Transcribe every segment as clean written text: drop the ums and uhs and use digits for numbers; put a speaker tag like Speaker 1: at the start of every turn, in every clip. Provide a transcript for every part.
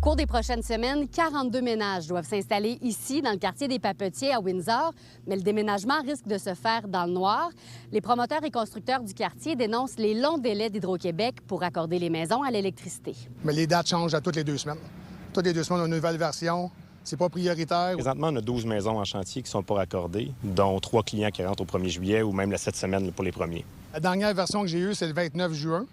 Speaker 1: Au cours des prochaines semaines, 42 ménages doivent s'installer ici, dans le quartier des Papetiers à Windsor, mais le déménagement risque de se faire dans le noir. Les promoteurs et constructeurs du quartier dénoncent les longs délais d'Hydro-Québec pour accorder les maisons à l'électricité.
Speaker 2: Mais les dates changent à toutes les 2 semaines. Toutes les 2 semaines, on a une nouvelle version. C'est pas prioritaire.
Speaker 3: Présentement, on a 12 maisons en chantier qui sont pas raccordées, dont 3 clients qui rentrent au 1er juillet ou même la 7 semaines pour les premiers.
Speaker 2: La dernière version que j'ai eue, c'est le 29 juin.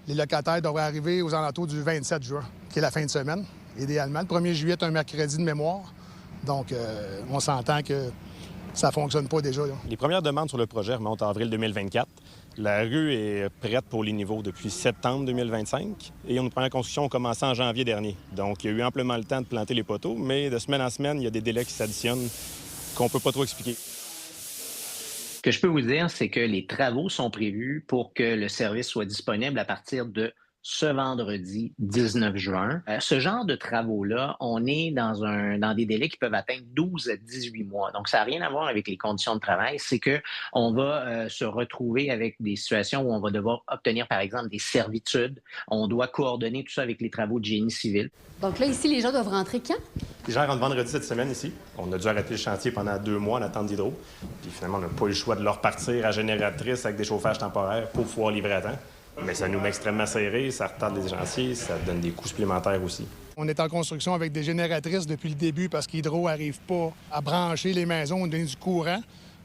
Speaker 2: Les locataires devraient arriver aux alentours du 27 juin, qui est la fin de semaine, idéalement. Le 1er juillet est un mercredi de mémoire. Donc, on s'entend que ça fonctionne pas déjà, là.
Speaker 3: Les premières demandes sur le projet remontent à avril 2024. La rue est prête pour les niveaux depuis septembre 2025 et nos premières constructions ont commencé en janvier dernier. Donc, il y a eu amplement le temps de planter les poteaux, mais de semaine en semaine, il y a des délais qui s'additionnent qu'on ne peut pas trop expliquer.
Speaker 4: Ce que je peux vous dire, c'est que les travaux sont prévus pour que le service soit disponible à partir de ce vendredi 19 juin. Ce genre de travaux-là, on est dans des délais qui peuvent atteindre 12 à 18 mois. Donc, ça n'a rien à voir avec les conditions de travail. C'est qu'on va se retrouver avec des situations où on va devoir obtenir, par exemple, des servitudes. On doit coordonner tout ça avec les travaux de génie civil.
Speaker 1: Donc là, ici, les gens doivent rentrer quand?
Speaker 3: Les gens rentrent vendredi cette semaine ici. On a dû arrêter le chantier pendant 2 mois en attente d'hydro. Puis finalement, on n'a pas eu le choix de leur partir à génératrice avec des chauffages temporaires pour pouvoir livrer à temps. Mais ça nous met extrêmement serré, ça retarde les échéanciers, ça donne des coûts supplémentaires aussi.
Speaker 2: On est en construction avec des génératrices depuis le début parce qu'Hydro n'arrive pas à brancher les maisons, donner du courant.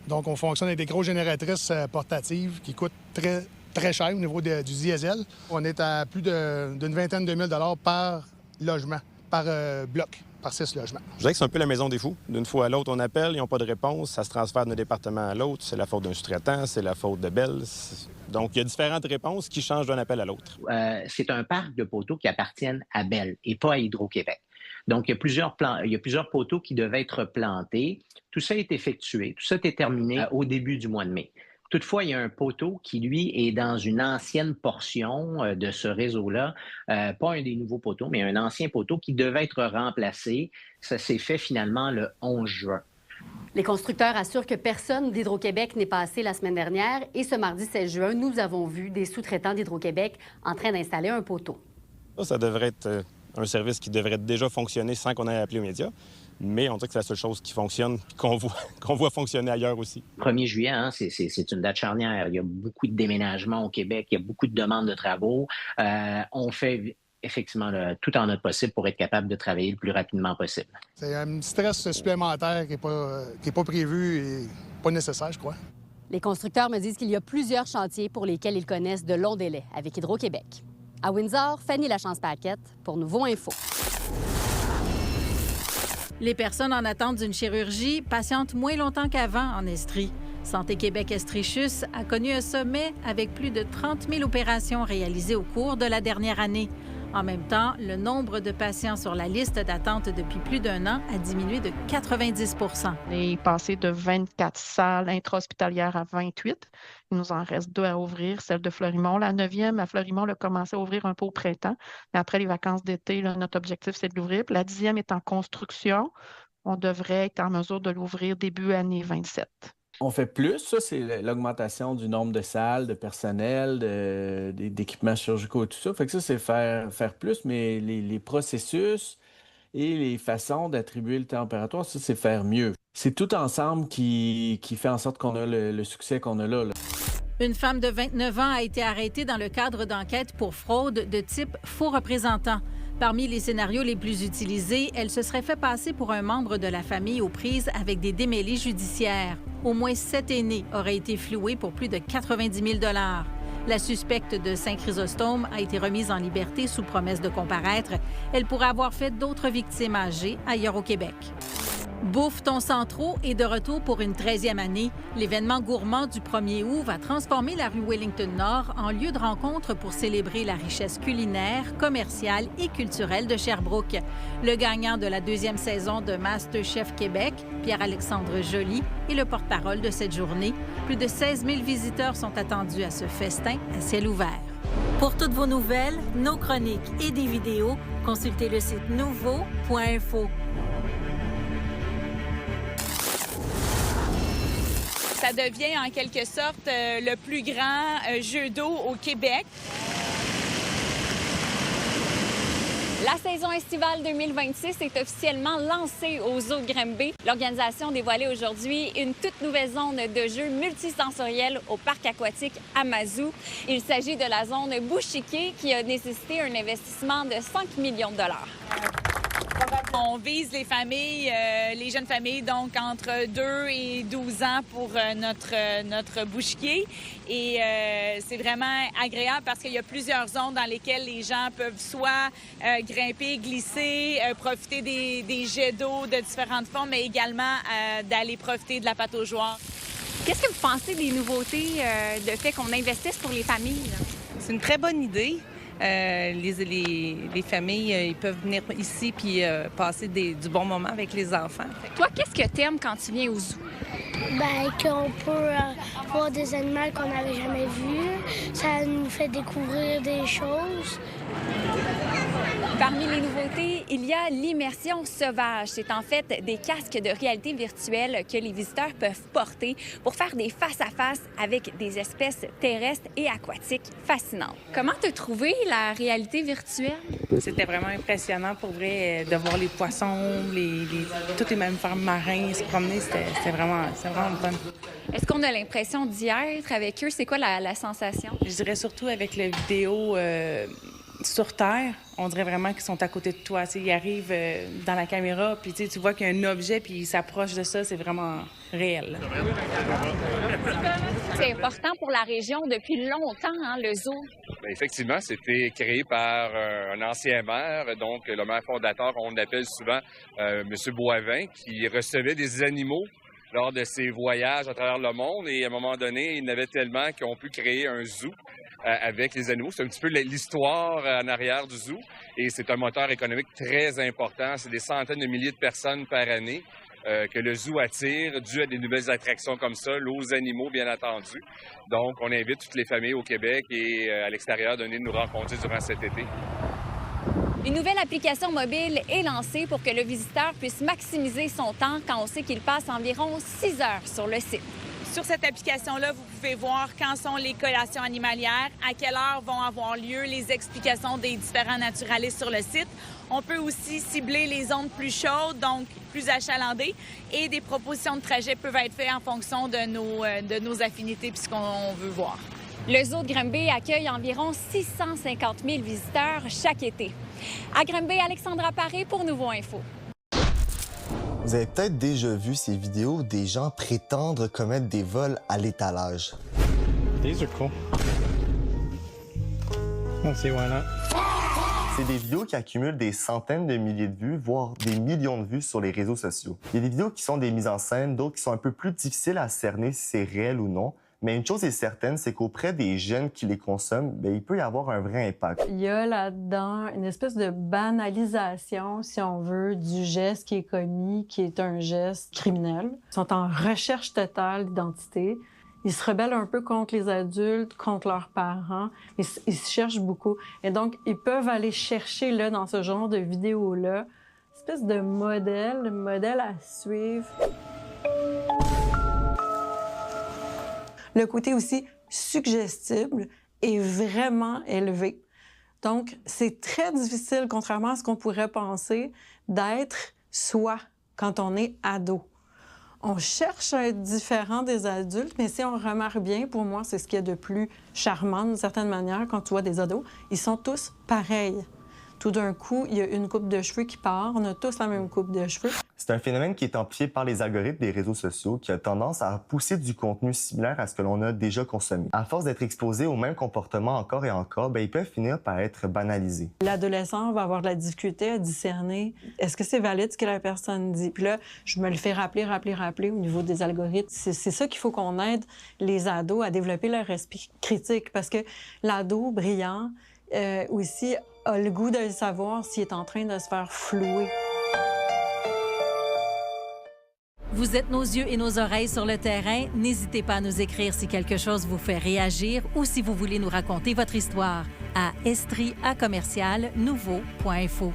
Speaker 2: Donc, on fonctionne avec des grosses génératrices portatives qui coûtent très, très cher au niveau du diesel. On est à plus d'une vingtaine de mille dollars par logement, par bloc, par 6 logements.
Speaker 3: Je dirais que c'est un peu la maison des fous. D'une fois à l'autre, on appelle, ils n'ont pas de réponse, ça se transfère d'un département à l'autre. C'est la faute d'un sous-traitant, c'est la faute de Bell. Donc, il y a différentes réponses qui changent d'un appel à l'autre.
Speaker 4: C'est un parc de poteaux qui appartiennent à Bell et pas à Hydro-Québec. Donc, il y a plusieurs poteaux qui devaient être plantés. Tout ça est effectué. Tout ça est terminé au début du mois de mai. Toutefois, il y a un poteau qui, lui, est dans une ancienne portion de ce réseau-là. Pas un des nouveaux poteaux, mais un ancien poteau qui devait être remplacé. Ça s'est fait finalement le 11 juin.
Speaker 1: Les constructeurs assurent que personne d'Hydro-Québec n'est passé la semaine dernière et ce mardi 16 juin, nous avons vu des sous-traitants d'Hydro-Québec en train d'installer un poteau.
Speaker 3: Ça devrait être un service qui devrait déjà fonctionner sans qu'on ait appelé aux médias. Mais on dirait que c'est la seule chose qui fonctionne, qu'on voit fonctionner ailleurs aussi.
Speaker 4: 1er juillet, hein, c'est une date charnière. Il y a beaucoup de déménagements au Québec, il y a beaucoup de demandes de travaux. On fait effectivement tout en notre possible pour être capable de travailler le plus rapidement possible.
Speaker 2: C'est un stress supplémentaire qui n'est pas prévu et pas nécessaire, je crois.
Speaker 1: Les constructeurs me disent qu'il y a plusieurs chantiers pour lesquels ils connaissent de longs délais avec Hydro-Québec. À Windsor, Fanny Lachance-Paquette pour Nouveau Info.
Speaker 5: Les personnes en attente d'une chirurgie patientent moins longtemps qu'avant en Estrie. Santé Québec Estrie-Chus a connu un sommet avec plus de 30 000 opérations réalisées au cours de la dernière année. En même temps, le nombre de patients sur la liste d'attente depuis plus d'1 an a diminué de 90
Speaker 6: On est passé de 24 salles intra-hospitalières à 28. Il nous en reste 2 à ouvrir. Celle de Fleurimont, la 9e à Fleurimont, a commencé à ouvrir un peu au printemps. Mais après les vacances d'été, là, notre objectif, c'est de l'ouvrir. Puis la 10e est en construction. On devrait être en mesure de l'ouvrir début année 27.
Speaker 7: On fait plus, ça, c'est l'augmentation du nombre de salles, de personnel, d'équipements chirurgicaux et tout ça. Fait que ça, c'est faire plus, mais les processus et les façons d'attribuer le temps opératoire, ça, c'est faire mieux. C'est tout ensemble qui fait en sorte qu'on a le succès qu'on a là.
Speaker 5: Une femme de 29 ans a été arrêtée dans le cadre d'enquêtes pour fraude de type faux représentant. Parmi les scénarios les plus utilisés, elle se serait fait passer pour un membre de la famille aux prises avec des démêlés judiciaires. Au moins 7 aînés auraient été floués pour plus de 90 000 $. La suspecte de Saint-Chrysostome a été remise en liberté sous promesse de comparaître. Elle pourrait avoir fait d'autres victimes âgées ailleurs au Québec. Bouffe ton Centro est de retour pour une 13e année. L'événement gourmand du 1er août va transformer la rue Wellington-Nord en lieu de rencontre pour célébrer la richesse culinaire, commerciale et culturelle de Sherbrooke. Le gagnant de la 2e saison de MasterChef Québec, Pierre-Alexandre Joly, est le porte-parole de cette journée. Plus de 16 000 visiteurs sont attendus à ce festin à ciel ouvert. Pour toutes vos nouvelles, nos chroniques et des vidéos, consultez le site nouveau.info.
Speaker 8: Ça devient en quelque sorte le plus grand jeu d'eau au Québec.
Speaker 9: La saison estivale 2026 est officiellement lancée au Zoo de Granby. L'organisation dévoilait aujourd'hui une toute nouvelle zone de jeu multisensorielle au parc aquatique Amazou. Il s'agit de la zone Bouchiquet qui a nécessité un investissement de 5 millions de dollars.
Speaker 8: On vise les familles, les jeunes familles, donc entre 2 et 12 ans pour notre bouchiquier. Et c'est vraiment agréable parce qu'il y a plusieurs zones dans lesquelles les gens peuvent soit grimper, glisser, profiter des jets d'eau de différentes formes, mais également d'aller profiter de la pataugeoire.
Speaker 9: Qu'est-ce que vous pensez des nouveautés de fait qu'on investisse pour les familles, là?
Speaker 10: C'est une très bonne idée. Les familles, ils peuvent venir ici puis passer du bon moment avec les enfants.
Speaker 9: Toi, qu'est-ce que t'aimes quand tu viens au zoo?
Speaker 11: Bien, qu'on peut voir des animaux qu'on n'avait jamais vus. Ça nous fait découvrir des choses.
Speaker 9: Parmi les nouveautés, il y a l'immersion sauvage. C'est en fait des casques de réalité virtuelle que les visiteurs peuvent porter pour faire des face-à-face avec des espèces terrestres et aquatiques fascinantes. Comment t'as trouvé la réalité virtuelle?
Speaker 10: C'était vraiment impressionnant pour vrai de voir les poissons, tous les mammifères marins se promener. C'était vraiment fun.
Speaker 9: Est-ce qu'on a l'impression d'y être avec eux? C'est quoi la sensation?
Speaker 10: Je dirais surtout avec la vidéo sur Terre, on dirait vraiment qu'ils sont à côté de toi. T'sais, ils arrivent dans la caméra, puis tu vois qu'il y a un objet, puis ils s'approchent de ça. C'est vraiment réel.
Speaker 9: C'est important pour la région depuis longtemps, hein, le zoo.
Speaker 12: Bien, effectivement, c'était créé par un ancien maire, donc le maire fondateur, on l'appelle souvent M. Boivin, qui recevait des animaux lors de ses voyages à travers le monde. Et à un moment donné, il y en avait tellement qu'ils ont pu créer un zoo avec les animaux. C'est un petit peu l'histoire en arrière du zoo. Et c'est un moteur économique très important. C'est des centaines de milliers de personnes par année que le zoo attire, dû à des nouvelles attractions comme ça, aux animaux, bien entendu. Donc, on invite toutes les familles au Québec et à l'extérieur de venir nous rencontrer durant cet été.
Speaker 9: Une nouvelle application mobile est lancée pour que le visiteur puisse maximiser son temps quand on sait qu'il passe environ 6 heures sur le site.
Speaker 8: Sur cette application-là, vous pouvez voir quand sont les collations animalières, à quelle heure vont avoir lieu les explications des différents naturalistes sur le site. On peut aussi cibler les zones plus chaudes, donc plus achalandées, et des propositions de trajet peuvent être faites en fonction de nos affinités et ce qu'on veut voir.
Speaker 9: Le zoo de Granby accueille environ 650 000 visiteurs chaque été. À Granby, Alexandra Paré pour Nouveau Info.
Speaker 13: Vous avez peut-être déjà vu ces vidéos où des gens prétendent commettre des vols à l'étalage.
Speaker 3: These are cool. On sait voilà.
Speaker 13: C'est des vidéos qui accumulent des centaines de milliers de vues, voire des millions de vues sur les réseaux sociaux. Il y a des vidéos qui sont des mises en scène, d'autres qui sont un peu plus difficiles à cerner si c'est réel ou non. Mais une chose est certaine, c'est qu'auprès des jeunes qui les consomment, bien, il peut y avoir un vrai impact.
Speaker 14: Il y a là-dedans une espèce de banalisation, si on veut, du geste qui est commis, qui est un geste criminel. Ils sont en recherche totale d'identité. Ils se rebellent un peu contre les adultes, contre leurs parents. Ils se cherchent beaucoup. Et donc, ils peuvent aller chercher, là, dans ce genre de vidéos-là, une espèce de modèle à suivre. Le côté aussi suggestible est vraiment élevé. Donc, c'est très difficile, contrairement à ce qu'on pourrait penser, d'être soi quand on est ado. On cherche à être différent des adultes, mais si on remarque bien, pour moi, c'est ce qu'il y a de plus charmant, d'une certaine manière, quand tu vois des ados. Ils sont tous pareils. Tout d'un coup, il y a une coupe de cheveux qui part. On a tous la même coupe de cheveux.
Speaker 13: C'est un phénomène qui est amplifié par les algorithmes des réseaux sociaux qui a tendance à pousser du contenu similaire à ce que l'on a déjà consommé. À force d'être exposé au même comportement encore et encore, bien, ils peuvent finir par être banalisés.
Speaker 14: L'adolescent va avoir de la difficulté à discerner est-ce que c'est valide ce que la personne dit. Puis là, je me le fais rappeler au niveau des algorithmes. C'est ça qu'il faut qu'on aide les ados à développer leur esprit critique parce que l'ado brillant aussi a le goût de savoir s'il est en train de se faire flouer.
Speaker 5: Vous êtes nos yeux et nos oreilles sur le terrain. N'hésitez pas à nous écrire si quelque chose vous fait réagir ou si vous voulez nous raconter votre histoire à estrie@nouveau.info.